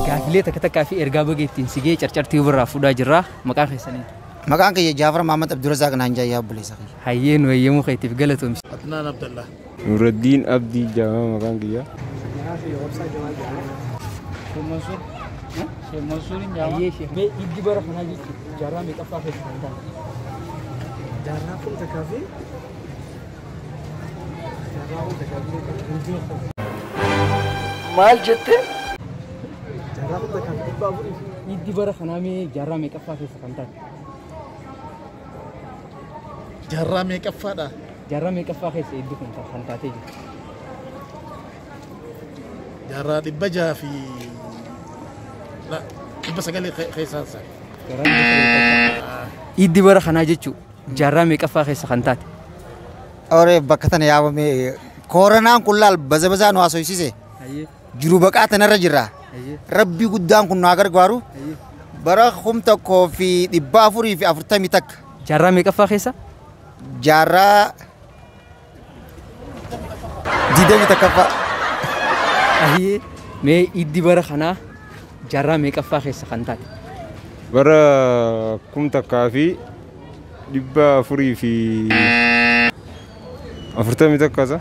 Gaafilee takka takkaa fi ergaa bageettiin sigee carcartii birraa fuudhaa jirra. Maqaan keessanii? Maqaan kiyya Jaafar Mahammad Abdurrazaaq naan jayyaa obboleessa kiyya. Hayyee nu eeyyamuu keetiif galatoomi. Adnaan Abdallah. Nuraddiin Abdii Jaamaa maqaan kiyya. Sheekh Mansuuriin jaamaa. Hayyee sheekh. Mee iddi bara kanaa jechuun jaarraa meeqaffaa keessa kan ta'an? Jaarraa kun takkaa fi Maal jettee? jaarraa kun takkaa fi dhibbaa afurii. Iddi bara kanaa mee jaarraa meeqaffaa keessa kan ta'an? Jaarraa meeqaffaadha? Jaarraa meeqaffaa keessa iddi kun kan taatee jirti? Jaarraa dhibba jaha fi dhibba sagalii keessaansa. Iddi bara kanaa jechuun jaarraa meeqaffaa keessa kan taate? Ore bakka tana yaabame koronaan kun laal baza nu haasofsiise. Jiru baqaa tanarra jirra. Rabbii guddaan kun nu gargaaru. Bara 1440 takka. Jaarraa meeqaffaa keessa? Jaarraa 20 takkaffaa. Ayyee mee iddi bara kanaa jaarraa meeqaffaa keessa kan taate? Bara 1440 takkaasa.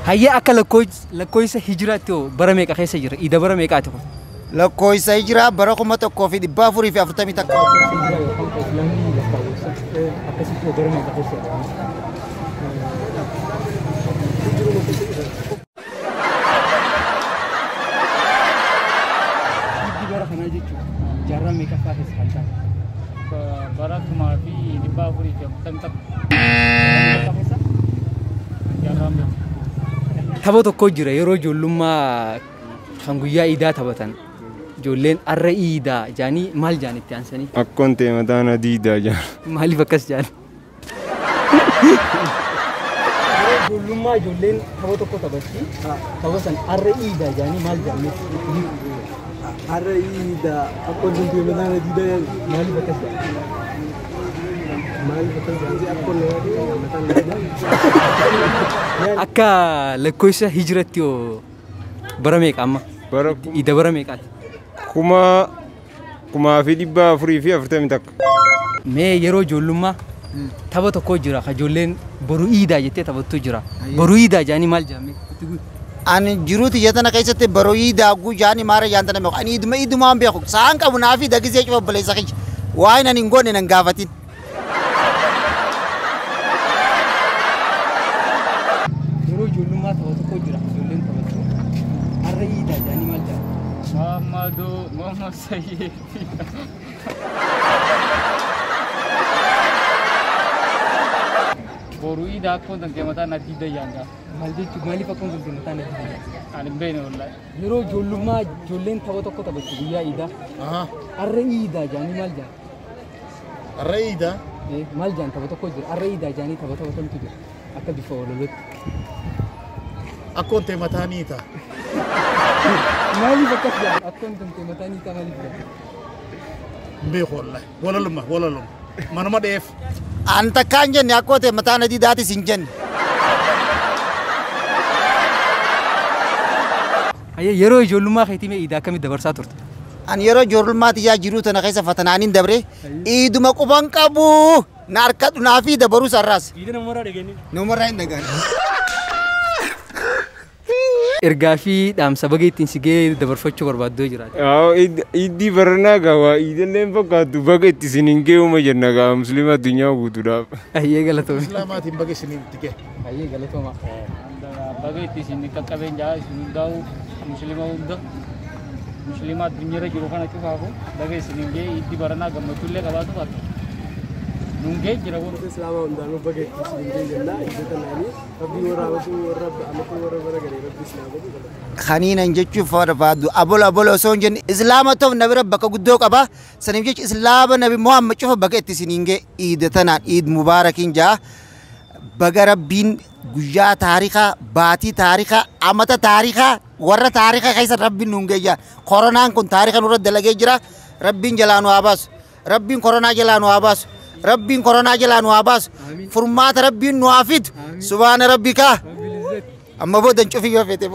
Hayyee akka lakkoofsa hijiraatti hoo bara meeqa keessa jira? Ida bara meeqaati kun? Lakkoofsa hijiraa bara 1440 takka. Akkasitti bara meeqa keessa jira? Iddi bara kanaa jechuun jaarraa meeqaffaa keessa kan taate? Bara 1440 takka. Tapha tokko jira yeroo ijoollummaa kan guyyaa iidaa taphatan. Ijoolleen arra iidaa jaanii maal jaan itti aansanii? Akkoon ta'e mataan adiidaa jaan. Maaliif akkas jaan? Ijoollummaa ijoolleen tapha tokko taphatti. Tapha san arra iidaa jaanii maal jaan? Arra iidaa akkoon ta'e mataan adiidaa maaliif akkas jaan? Akka lakkoofsa hijiratti hoo bara meeqa amma? Ida bara meeqaati? 1440 takka. Mee yeroo ijoollummaa tapha tokko jira ka ijoolleen boruu iidaa jettee taphattu jira. Boruu iidaa jaanii maal jaamme? Ani jiruuti yatana keessatti baroo iidaa jaanii maara yaantana meeqa? Ani idumaan beeku. Saan qabu naa fi dagisee cufa obboleessa kiyya. Waan ani hin goone nan gaafatin. Muhammad Sayyid. Borui dah aku tentang mata nanti dah yang dah. Maaliif akkoon tentang mata nanti dah? Ani beena wallahi. Yeroo ijoollummaa ijoolleen tapha tokko taphatu guyyaa iidaa. Arra iidaa jaanii maal jaan? Arra iidaa? Maal jaan tapha tokko jira. Arra iidaa jaanii tapha taphatantu jira. Akka bifa walolotti. Akkoon ta'e mataa ni ta'a. Maaliif akkas jaan? Akkoon ta'e mataa ni ta'a maaliif jaan? Beeku wallahi. Walaluma. Manuma dheef. Anta kan jenne akkoo ta'e mataa nadii daatis hin jenne. Yeroo ijoollummaa keetii mee iidaa akkamitti dabarsaa turte? Ani yeroo ijoollummaatti yaa jiruu tana keessa fatanaaniin dabre iiduma quban qabu na harkadhu naa fi dabaruu sarraas. Iida namarraa dhageenye? Namarraa hin dhagaane. Ergaa fi dhaamsa baga ittiin si ga'ee dabarfachuu barbaaddoo jiraata. Iddii baranaa gaawaa iidaleen fakkaatu baga itti isiniin ga'euma jenna gaa musliima addunyaa guutuudhaaf. Hayyee galatooma. Islaamaatiin baga isiniin tige. Hayyee galatooma. Baga itti isin qaqqabeen jaa isin daa'u musliima hunda musliima addunyaarra jiru kana cufaafu baga isiniin ga'ee iddii baranaa gammachuullee qabaatu baatu. Nungee jira kun Islaama hundaanuu baga itti isiniin ga'ee jenna iddoo naanii rabbii waraabatu warra amatuu warra bara galee rabbi islaama godhu. Khaniinan jechuun farfaaddu abola osoo hin jenne islaama ta'uuf nabi bakka guddoo qaba. Saniif jecha islaama nabi Muhammad cufa baga itti isiniin ga'e iida tanaan iid mubaarakiin jaa baga rabbiin guyyaa taarikaa baatii taarikaa amata taarikaa warra taarikaa keessa rabbiin nuun ga'e jaa koronaan kun taarikaa nurra dalagee jira rabbiin jalaa nu haa baasu rabbiin koronaa jalaa nu haa baasu rabbiin koronaa jalaa nu haa baasu furmaata rabbiin nu haa fidu subhaana rabbika amma boodan cufii yoo fete